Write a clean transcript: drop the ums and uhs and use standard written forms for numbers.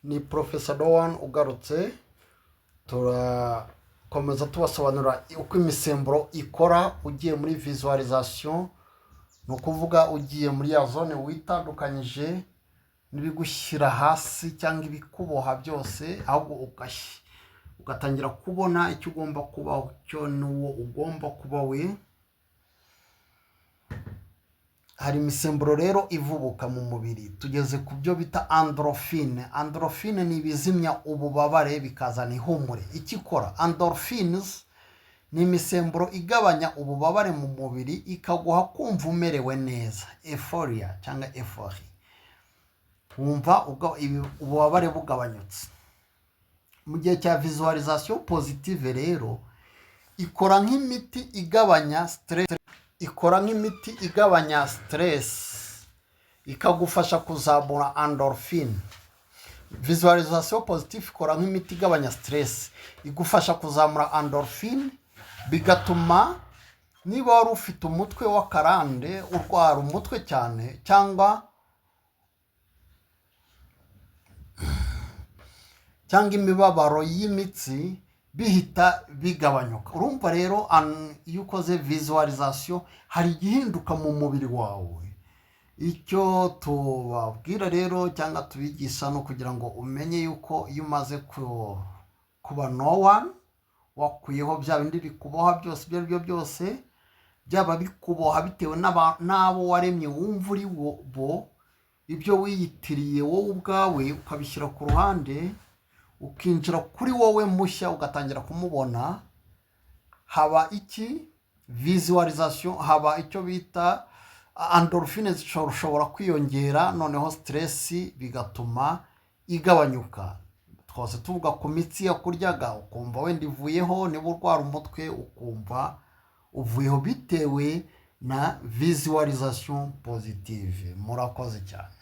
ni Professor Doan ugarutse. Turakomeza tubasobanurira uko imisemburo ikora ugiye muri visualization, no kuvuga ugiye muri ya zone witandukanyije n'ibigushyira hasi cyangwa ibikuboha byose, ahubwo ugatangira kubona icyo ugomba kubaho cyo n'uwo ugomba kuba we. Hari imisemburo rero ivubuka mu mubiri, tugeze ku byo bita endorphine. Endorphine ni ibizimya ububabare bikazana ihumure. Ikikora endorphines ni imisemburo igabanya ububabare mu mubiri ikaguha kumva umerewe neza, euphoria cyangwa euphorie, wumva ububabare bugabanyutse. Mu gihe cya visualization positive rero ikora nk'imiti igabanya stress, ikagufasha kuzamura endorphine. Visualization positive ikora nk'imiti igabanya stress, igufasha kuzamura endorphine, bigatuma niba wari ufite umutwe w'akarande urwara umutwe cyane cyangwa imibabaro y'imitsi bihita bigabanyuka. Urumva rero iyo ukoze visualization hari igihinduka mu mubiri wawe. Icyo tubabwira rero cyangwa tubigisha no kugira ngo umenye yuko iyo umaze kuba no one wakuyeho bya bindi bikuboha byose, ibyo aribyo byose byaba bikuboha bitewe n'abo waremye wumva uri bo, ibyo wiyitiriye wowe ubwawe ukabishyira ku ruhande, ukinjira kuri wowe mushya ugatangira kumubona. Haba visualization, haba icyo bita endorphine zishobora kwiyongera, noneho stress bigatuma igabanyuka. Twose tuvuga ku mitsi yakuryaga ukumva wenda ivuyeho, niba urwara umutwe ukumva uvuyeho bitewe na visualization positive. Murakoze cyane.